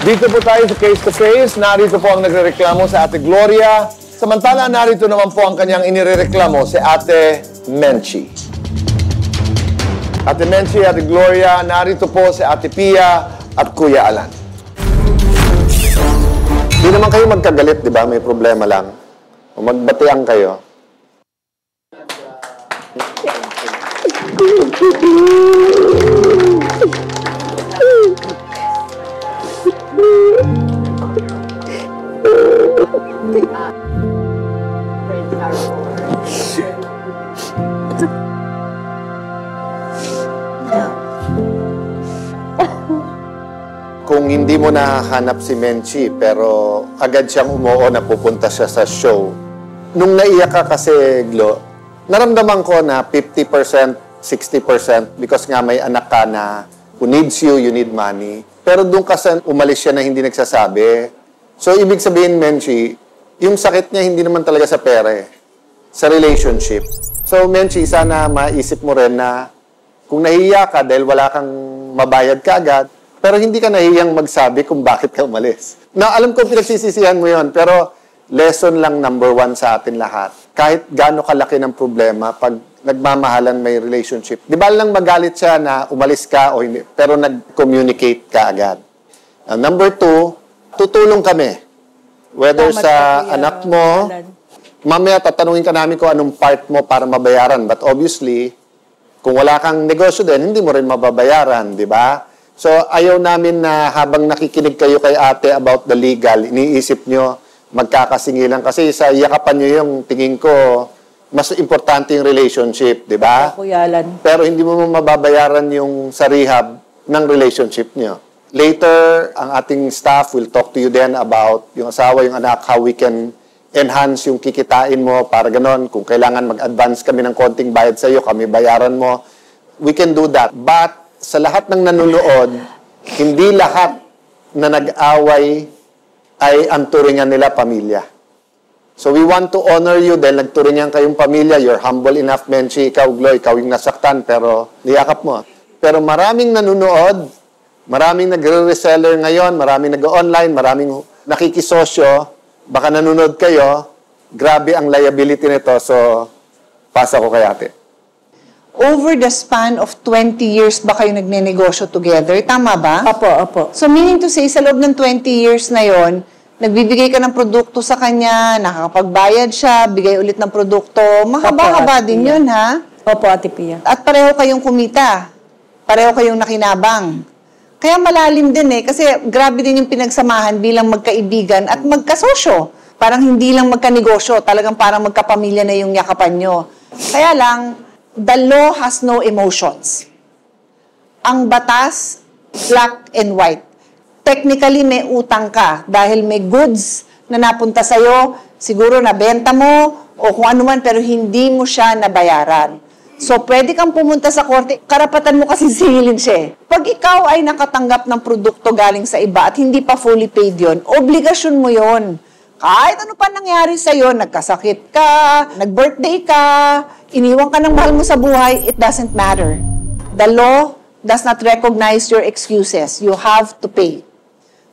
Dito po tayo sa Case to Face. Narito po ang nagrereklamo sa Ate Gloria. Samantala, narito naman po ang kanyang inirereklamo si Ate Menchi. Ate Menchi, Ate Gloria, narito po si Ate Pia at Kuya Alan. Di naman kayo magkagalit, di ba? May problema lang. O magbatian kayo. Kung hindi mo nahanap si Menchi, pero agad siyang umuo na pupunta siya sa show. Nung naiyak ka kasi, Glo, naramdaman ko na 50%, 60% because nga may anak ka na who needs you, you need money. Pero doon kasi umalis siya na hindi nagsasabi. So, ibig sabihin, Menchi, yung sakit niya hindi naman talaga sa pera, sa relationship. So, Menchi, sana maisip mo rin na kung nahiya ka dahil wala kang mabayad ka agad, pero hindi ka nahiyang magsabi kung bakit ka umalis. Na alam ko pinagsisisihan mo yon, pero lesson lang number 1 sa atin lahat. Kahit gaano kalaki ng problema, pag nagmamahalan may relationship, di ba lang magalit siya na umalis ka o hindi, pero nag-communicate ka agad. Number 2, tutulong kami. Whether sa anak mo, mamaya tatanungin ka namin kung anong part mo para mabayaran. But obviously, kung wala kang negosyo din, hindi mo rin mababayaran, di ba? So, ayaw namin na habang nakikinig kayo kay ate about the legal, iniisip nyo, magkakasingilan. Kasi sa yakapan nyo yung tingin ko, mas importante yung relationship, di ba? Pero hindi mo mababayaran yung sa rehab ng relationship nyo. Later, ang ating staff will talk to you then about yung asawa, yung anak, how we can enhance yung kikitain mo para ganon. Kung kailangan mag-advance kami ng konting bayad sa iyo, kami bayaran mo, we can do that. But, sa lahat ng nanonood, hindi lahat na nag-away ay ang turingan nila pamilya. So we want to honor you dahil nagturingan kayong pamilya. You're humble enough, Menchi. Ikaw, Glo, ikaw yung nasaktan, pero niyakap mo. Pero maraming nanonood, maraming nagre-reseller ngayon, maraming nag-online, maraming nakikisosyo, baka nanonood kayo, grabe ang liability nito. So, pasa ko kay ate. Over the span of 20 years ba kayo nagne-negosyo together? Tama ba? Opo. So meaning to say, sa loob ng 20 years na yon, nagbibigay ka ng produkto sa kanya, nakakapagbayad siya, bigay ulit ng produkto. Mahaba-haba din yun, ha? Opo, Ate Pia. At pareho kayong kumita. Pareho kayong nakinabang. Kaya malalim din kasi grabe din yung pinagsamahan bilang magkaibigan at magkasosyo. Parang hindi lang magkanegosyo, talagang parang magkapamilya na yung yakapan nyo. Kaya lang, the law has no emotions. Ang batas, black and white. Technically, may utang ka dahil may goods na napunta sa'yo, siguro nabenta mo o kung ano man, pero hindi mo siya nabayaran. So, pwede kang pumunta sa korte, karapatan mo kasi singilin siya. Pag ikaw ay nakatanggap ng produkto galing sa iba at hindi pa fully paid yon, obligasyon mo yon. Kahit ano pa nangyari sa'yo, nagkasakit ka, nag-birthday ka, iniwan ka ng mahal mo sa buhay, it doesn't matter. The law does not recognize your excuses. You have to pay.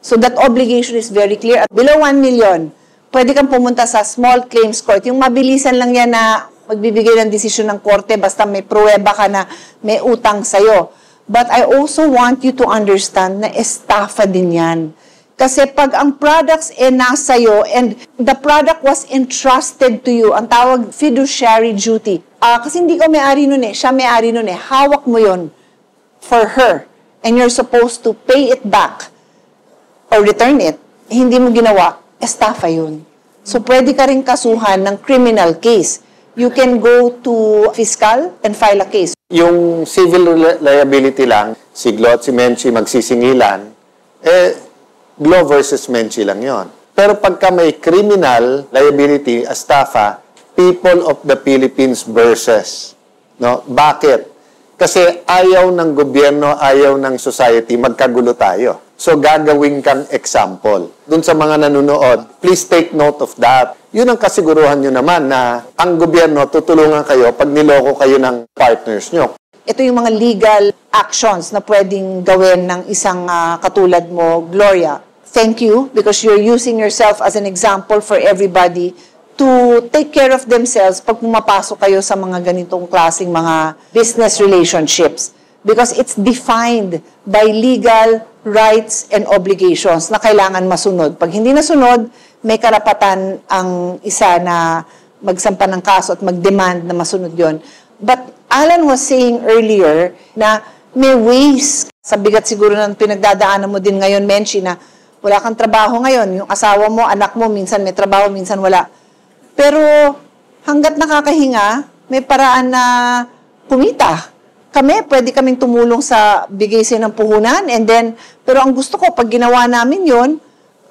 So that obligation is very clear. At below 1 million, pwede kang pumunta sa small claims court. Yung mabilisan lang yan na magbibigay ng desisyon ng korte basta may pruweba ka na may utang sa'yo. But I also want you to understand na estafa din yan. Kasi pag ang products nasa iyo and the product was entrusted to you, ang tawag fiduciary duty. Kasi hindi ko may-ari nun siya may-ari nun hawak mo yon for her. And you're supposed to pay it back or return it. Hindi mo ginawa, estafa yun. So pwede ka rin kasuhan ng criminal case. You can go to fiscal and file a case. Yung civil liability lang, si Glo at si Menchi magsisingilan, Glo versus Menchi lang yon. Pero pagka may criminal liability, estafa, people of the Philippines versus. No? Bakit? Kasi ayaw ng gobyerno, ayaw ng society, magkagulo tayo. So gagawin kang example. Dun sa mga nanonood, please take note of that. Yun ang kasiguruhan nyo naman na ang gobyerno tutulungan kayo pag niloko kayo ng partners nyo. Ito yung mga legal actions na pwedeng gawin ng isang katulad mo, Gloria. thank you because you're using yourself as an example for everybody to take care of themselves pag pumapasok kayo sa mga ganitong klaseng mga business relationships. Because it's defined by legal rights and obligations na kailangan masunod. Pag hindi nasunod, may karapatan ang isa na magsampa ng kaso at mag-demand na masunod yon. But Alan was saying earlier na may ways, sa bigat siguro ng pinagdadaanan mo din ngayon, Menchi, na wala kang trabaho ngayon, yung asawa mo, anak mo, minsan may trabaho, minsan wala. Pero hanggat nakakahinga, may paraan na kumita. Kami, pwede kaming tumulong sa bigay sa ng puhunan, and then, pero ang gusto ko, pag ginawa namin yon,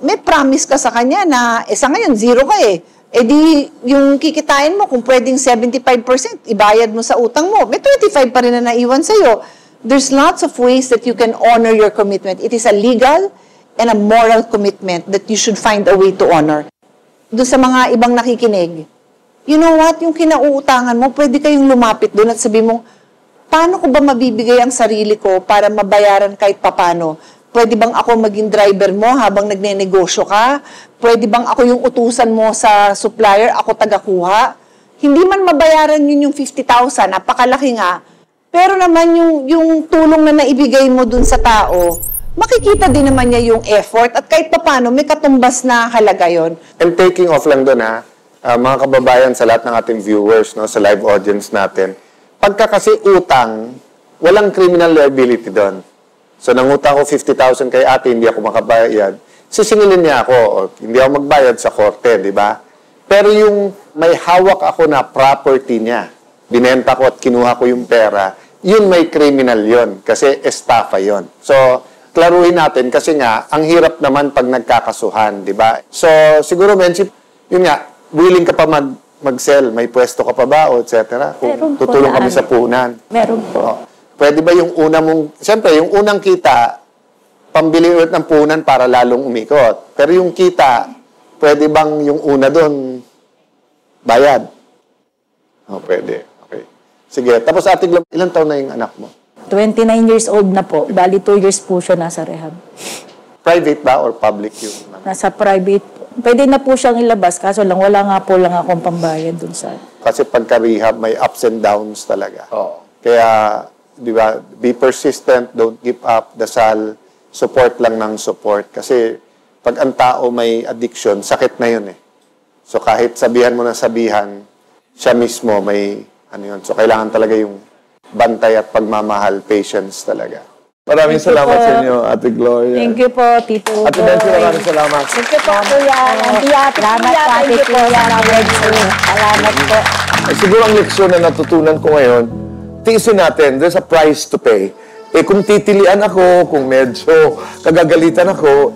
may promise ka sa kanya na, sa ngayon, zero ka eh. E di, yung kikitain mo, kung pwedeng 75%, ibayad mo sa utang mo, may 25 pa rin na naiwan sa'yo. There's lots of ways that you can honor your commitment. It is a legal and a moral commitment that you should find a way to honor. Doon sa mga ibang nakikinig, you know what, yung kinauutangan mo, pwede kayong lumapit doon at sabi mo, paano ko ba mabibigay ang sarili ko para mabayaran kahit papano? Pwede bang ako maging driver mo habang nagnenegosyo ka? Pwede bang ako yung utusan mo sa supplier, ako tagakuha? Hindi man mabayaran yun yung 50,000, napakalaki nga. Pero naman yung tulong na naibigay mo dun sa tao, makikita din naman niya yung effort at kahit papano may katumbas na halaga yon. And taking off lang doon mga kababayan sa lahat ng ating viewers, no, sa live audience natin, pagka kasi utang, walang criminal liability doon. So nangutang ko 50,000 kay ate, hindi ako makabayad, sisingilin niya ako, o hindi ako magbayad sa korte, di ba? Pero yung may hawak ako na property niya, binenta ko at kinuha ko yung pera, yun may criminal yun, kasi estafa yun. So, klaruhin natin kasi nga, ang hirap naman pag nagkakasuhan, di ba? So, siguro, Menchi, yun nga, willing ka pa mag-sell, may pwesto ka pa ba, o et cetera? Kung tutulong kami sa puhunan. Meron po. O, pwede ba yung una mong, siyempre, yung unang kita, pambili ulit ng puhunan para lalong umikot. Pero yung kita, pwede bang yung una doon, bayad? O, pwede. Okay. Sige, tapos ating, ilang taon na yung anak mo? 29 years old na po. Bali, 2 years po siya nasa rehab. Private ba or public yung? Nasa private. Pwede na po siyang ilabas, kaso lang wala nga po lang akong pambayad dun sa... Kasi pagka-rehab, may ups and downs talaga. Kaya, di ba, be persistent, don't give up, dasal, support lang ng support. Kasi pag ang tao may addiction, sakit na yun eh. So kahit sabihan mo na sabihan, siya mismo may ano yun. So kailangan talaga yung bantay at pagmamahal, patience talaga. Maraming salamat sa inyo, Ate Gloria. Thank you po, Tito. Ate Bensi, maraming salamat. Thank you po, Kuya. Salamat po, Ate Kuya. Salamat po. Siguro ang leksyon na natutunan ko ngayon, tiisin natin, there's a price to pay. Kung titilian ako, kung medyo kagagalitan ako,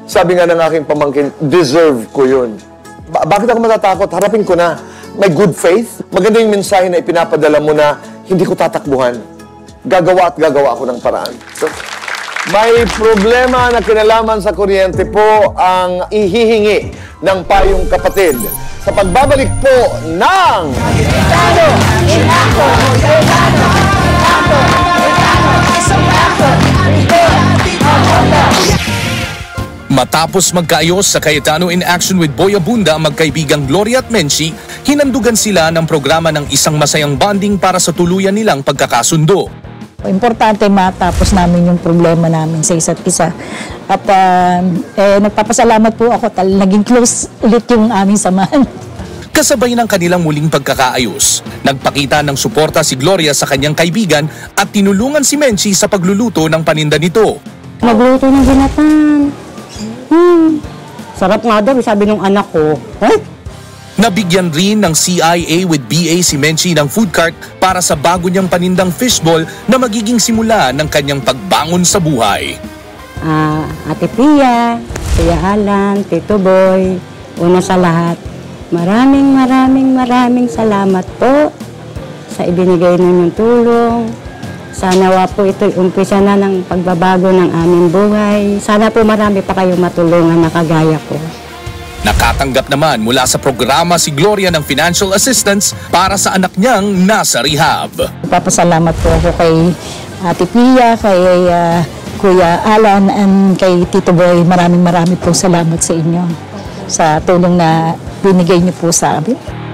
sabi nga ng aking pamangkin, deserve ko yun. Bakit ako matatakot? Harapin ko na. May good faith. Maganda yung mensahe na ipinapadala mo na hindi ko tatakbuhan. Gagawa at gagawa ako ng paraan. So, may problema na kinalaman sa kuryente po ang ihihingi ng payong kapatid. Sa pagbabalik po ng... Matapos magkaayos sa Cayetano in Action with Boy Abunda ang magkaibigang Gloria at Menchi, hinandugan sila ng programa ng isang masayang bonding para sa tuluyan nilang pagkakasundo. Importante matapos namin yung problema namin sa isa't isa. At nagpapasalamat po ako, naging close ulit yung aming samahan. Kasabay ng kanilang muling pagkakaayos, nagpakita ng suporta si Gloria sa kanyang kaibigan at tinulungan si Menchi sa pagluluto ng paninda nito. Nagluto ng ginatan. Sarap nga daw, sabi ng anak ko. Nabigyan rin ng CIA with BA si Menchi ng food cart para sa bago niyang panindang fishball na magiging simula ng kanyang pagbangon sa buhay. Ate Pia, Kuya Alan, Tito Boy, una sa lahat, maraming salamat po sa ibinigay ninyong tulong. Sana po ito'y umpisa na ng pagbabago ng aming buhay. Sana po marami pa kayong matulungan na kagaya ko. Nakatanggap naman mula sa programa si Gloria ng financial assistance para sa anak niyang nasa rehab. Papasalamat po ako kay Ate Pia, kay Kuya Alan and kay Tito Boy, maraming po salamat sa inyo sa tulong na binigay niyo po sa amin.